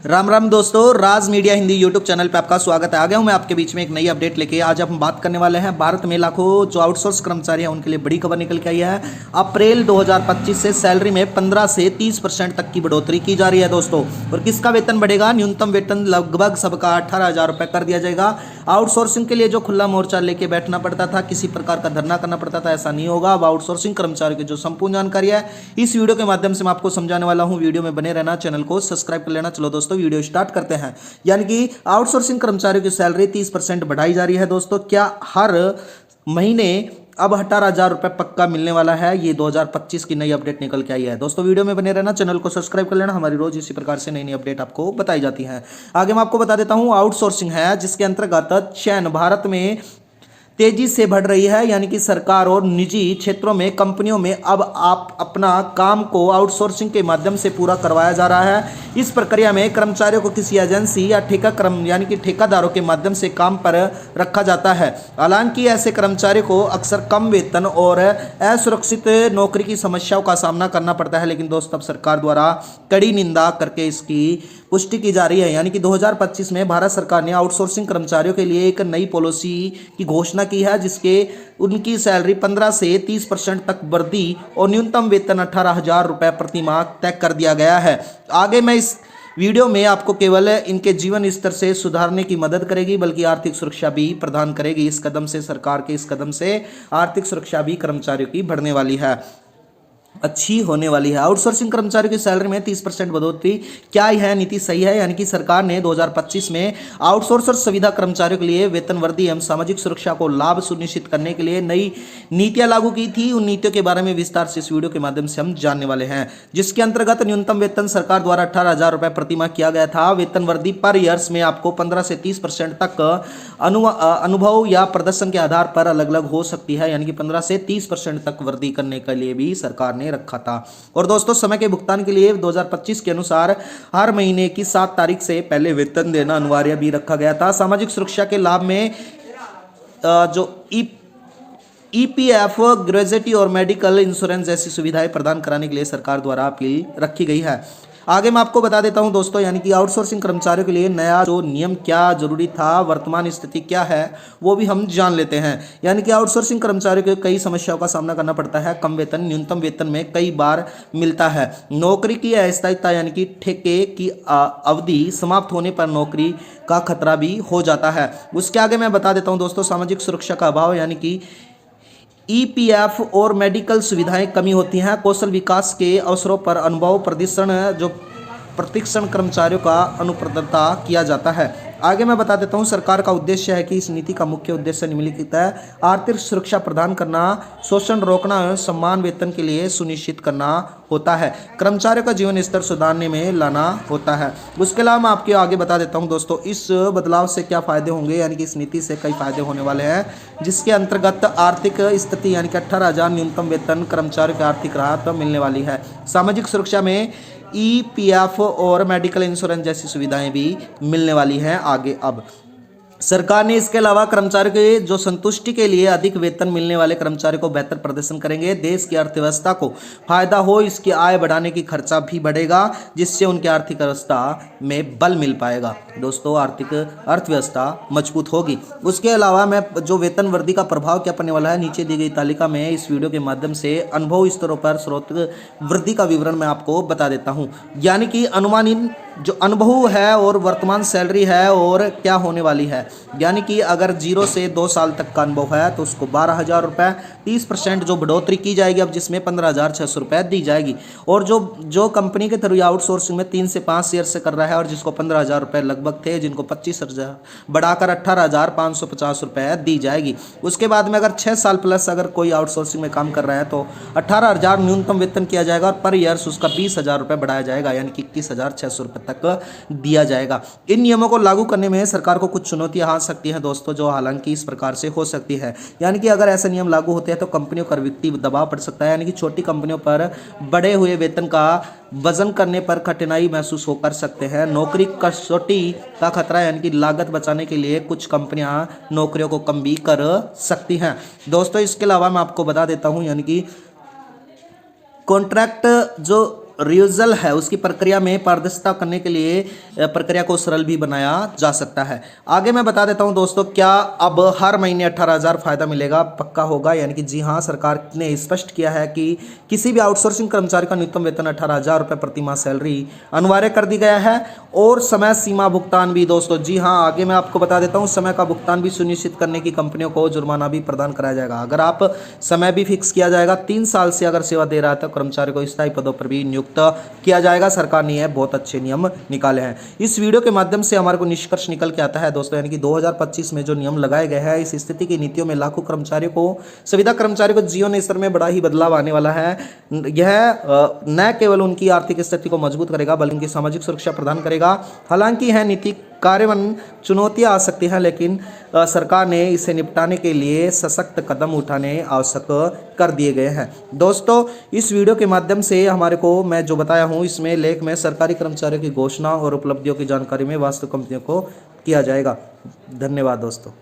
राम राम दोस्तों, राज media Hindi YouTube channel पे आपका स्वागत है। आ गया हूं मैं आपके बीच में एक नई अपडेट लेके। आज हम बात करने वाले हैं भारत में लाखों जो आउटसोर्स कर्मचारी हैं उनके लिए बड़ी खबर निकल के आई है। अप्रैल 2025 से सैलरी में 15 से 30% तक की बढ़ोतरी की जा रही है दोस्तों। और किसका वेतन बढ़ेगा? न्यूनतम वेतन लगभग सबका 18,000 रुपये कर दिया जाएगा। आउटसोर्सिंग के लिए जो खुला मोर्चा लेके बैठना पड़ता था, किसी प्रकार का धरना करना पड़ता था, ऐसा नहीं होगा। अब आउटसोर्सिंग कर्मचारियों की जो संपूर्ण जानकारी है इस वीडियो के माध्यम से मैं आपको समझाने वाला हूं। वीडियो में बने रहना, चैनल को सब्सक्राइब कर लेना। चलो दोस्तों वीडियो स्टार्ट करते हैं। यानी कि आउटसोर्सिंग कर्मचारियों की सैलरी 30% बढ़ाई जा रही है दोस्तों। क्या हर महीने अब 18,000 रुपये पक्का मिलने वाला है? ये 2025 की नई अपडेट निकल के आई है दोस्तों। वीडियो में बने रहना, चैनल को सब्सक्राइब कर लेना। हमारी रोज इसी प्रकार से नई नई अपडेट आपको बताई जाती है। आगे मैं आपको बता देता हूं, आउटसोर्सिंग है जिसके अंतर्गत चयन भारत में तेजी से बढ़ रही है। यानी कि सरकार और निजी क्षेत्रों में कंपनियों में अब आप अपना काम को आउटसोर्सिंग के माध्यम से पूरा करवाया जा रहा है। इस प्रक्रिया में कर्मचारियों को किसी एजेंसी या ठेका क्रम यानी कि ठेकेदारों के माध्यम से काम पर रखा जाता है। हालांकि ऐसे कर्मचारियों को अक्सर कम वेतन और असुरक्षित नौकरी की समस्याओं का सामना करना पड़ता है। लेकिन दोस्तों अब सरकार द्वारा कड़ी निंदा करके इसकी पुष्टि की जा रही है। यानी कि 2025 में भारत सरकार ने आउटसोर्सिंग कर्मचारियों के लिए एक नई पॉलिसी की घोषणा की है, जिसके उनकी सैलरी 15 से 30% तक वृद्धि और न्यूनतम वेतन 18,000 रुपये प्रति माह तय कर दिया गया है। आगे मैं इस वीडियो में आपको केवल इनके जीवन स्तर से सुधारने की मदद करेगी, बल्कि आर्थिक सुरक्षा भी प्रदान करेगी। इस कदम से, सरकार के इस कदम से आर्थिक सुरक्षा भी कर्मचारियों की बढ़ने वाली है, अच्छी होने वाली है। आउटसोर्सिंग कर्मचारियों की सैलरी में 30% बढ़ोतरी, क्या यह नीति सही है? यानी कि सरकार ने 2025 में आउटसोर्सर सुविधा कर्मचारियों के लिए वेतन वृद्धि एवं सामाजिक सुरक्षा को लाभ सुनिश्चित करने के लिए नई नीतियां लागू की थी। उन नीतियों के बारे में विस्तार से इस वीडियो के माध्यम से हम जानने वाले हैं, जिसके अंतर्गत न्यूनतम वेतन सरकार द्वारा 18,000 रुपये प्रति माह किया गया था। वेतन वृद्धि पर ईयर्स में आपको 15 से 30% तक अनुभव या प्रदर्शन के आधार पर अलग अलग हो सकती है। यानी कि 15 से 30% तक वृद्धि करने के लिए भी सरकार ने रखा था। और दोस्तों समय के भुगतान के लिए 2025 के अनुसार हर महीने की 7 तारीख से पहले वेतन देना अनिवार्य भी रखा गया था। सामाजिक सुरक्षा के लाभ में जो ईपीएफ, ग्रेजुएटी और मेडिकल इंश्योरेंस जैसी सुविधाएं प्रदान कराने के लिए सरकार द्वारा अपील रखी गई है। आगे मैं आपको बता देता हूं दोस्तों, यानी कि आउटसोर्सिंग कर्मचारियों के लिए नया जो नियम क्या जरूरी था, वर्तमान स्थिति क्या है, वो भी हम जान लेते हैं। यानी कि आउटसोर्सिंग कर्मचारियों को कई समस्याओं का सामना करना पड़ता है। कम वेतन, न्यूनतम वेतन में कई बार मिलता है। नौकरी की अस्थायीता यानी कि ठेके की अवधि समाप्त होने पर नौकरी का खतरा भी हो जाता है। उसके आगे मैं बता देता हूँ दोस्तों, सामाजिक सुरक्षा का अभाव, यानी कि ईपीएफ और मेडिकल सुविधाएं कमी होती हैं। कौशल विकास के अवसरों पर अनुभव प्रशिक्षण कर्मचारियों का अनुप्रदता किया जाता है। आगे मैं बता देता हूं, सरकार का उद्देश्य है कि इस नीति का मुख्य उद्देश्य निम्नलिखित है: आर्थिक सुरक्षा प्रदान करना, शोषण रोकना एवं समान वेतन के लिए सुनिश्चित करना होता है। कर्मचारियों का जीवन स्तर सुधारने में लाना होता है। उसके अलावा मैं आपको आगे बता देता हूं दोस्तों, इस बदलाव से क्या फायदे होंगे। यानी कि इस नीति से कई फायदे होने वाले हैं, जिसके अंतर्गत आर्थिक स्थिति यानी कि 18,000 न्यूनतम वेतन, कर्मचारियों की आर्थिक राहत मिलने वाली है। सामाजिक सुरक्षा में ईपीएफ और मेडिकल इंश्योरेंस जैसी सुविधाएं भी मिलने वाली हैं आगे। अब सरकार ने इसके अलावा कर्मचारियों के जो संतुष्टि के लिए अधिक वेतन मिलने वाले कर्मचारियों को बेहतर प्रदर्शन करेंगे। देश की अर्थव्यवस्था को फायदा हो, इसकी आय बढ़ाने की खर्चा भी बढ़ेगा, जिससे उनकी आर्थिक व्यवस्था में बल मिल पाएगा। दोस्तों आर्थिक अर्थव्यवस्था मजबूत होगी। उसके अलावा मैं जो वेतन वृद्धि का प्रभाव क्या पड़ने वाला है, नीचे दी गई तालिका में इस वीडियो के माध्यम से अनुभव स्तरों पर स्रोत वृद्धि का विवरण मैं आपको बता देता हूँ। यानी कि अनुमानित जो अनुभव है और वर्तमान सैलरी है और क्या होने वाली है। यानी कि अगर 0 से 2 साल तक का अनुभव है तो उसको 12,000 रुपये, 30% जो बढ़ोतरी की जाएगी अब, जिसमें 15,600 रुपये दी जाएगी। और जो कंपनी के थ्रू आउटसोर्सिंग में 3 से 5 ईयर से कर रहा है और जिसको 15,000 रुपये लगभग थे, जिनको 25,000 बढ़ाकर 18,550 रुपये दी जाएगी। उसके बाद में अगर 6 साल प्लस अगर कोई आउटसोर्सिंग में काम कर रहा है तो 18,000 न्यूनतम वेतन किया जाएगा और पर ईयर्स उसका 20,000 रुपये बढ़ाया जाएगा, यानी कि 21,600 रुपये तक दिया जाएगा। इन नियमों को लागू करने में सरकार को कुछ चुनौतियां आ सकती हैं दोस्तों, जो हालांकि इस प्रकार से हो सकती है। यानी कि अगर ऐसे नियम लागू होते हैं तो कंपनियों पर वित्तीय दबाव पड़ सकता है। यानी कि छोटी कंपनियों पर बढ़े हुए वेतन का वजन करने पर कठिनाई महसूस हो कर सकते हैं। नौकरी कसौटी का खतरा, यानी कि लागत बचाने के लिए कुछ कंपनियां नौकरियों को कम भी कर सकती हैं दोस्तों। इसके अलावा मैं आपको बता देता हूं, यानी कि कॉन्ट्रैक्ट जो रियूजल है उसकी प्रक्रिया में पारदर्शिता करने के लिए प्रक्रिया को सरल भी बनाया जा सकता है। आगे मैं बता देता हूं दोस्तों, क्या अब हर महीने 18,000 फायदा मिलेगा, पक्का होगा। यानी कि जी हाँ, सरकार ने स्पष्ट किया है कि किसी भी आउटसोर्सिंग कर्मचारी का न्यूनतम वेतन 18,000 रुपये प्रति माह सैलरी अनिवार्य कर दी गया है। और समय सीमा भुगतान भी दोस्तों, जी हाँ, आगे मैं आपको बता देता हूँ, समय का भुगतान भी सुनिश्चित करने की कंपनियों को जुर्माना भी प्रदान कराया जाएगा। अगर आप समय भी फिक्स किया जाएगा, 3 साल से अगर सेवा दे रहा है तो कर्मचारी को स्थायी पदों पर भी नियुक्त किया जाएगा। सरकार ने यह बहुत अच्छे नियम निकाले हैं। इस वीडियो के माध्यम से हमारे को निष्कर्ष निकल के आता है दोस्तों, यानी कि 2025 में जो नियम लगाए गए हैं, इस स्थिति की नीतियों में लाखों कर्मचारियों को, संविदा कर्मचारियों को जीवन स्तर में बड़ा ही बदलाव आने वाला है। यह न केवल उनकी आर्थिक स्थिति को मजबूत करेगा बल्कि उनकी सामाजिक सुरक्षा प्रदान करेगा। हालांकि यह नीति कार्यान्वयन चुनौतियां आ सकती हैं, लेकिन सरकार ने इसे निपटाने के लिए सशक्त कदम उठाने आवश्यक कर दिए गए हैं। दोस्तों, इस वीडियो के माध्यम से हमारे को मैं जो बताया हूं, इसमें लेख में सरकारी कर्मचारियों की घोषणा और उपलब्धियों की जानकारी में वास्तविक कंपनियों को किया जाएगा। धन्यवाद दोस्तों।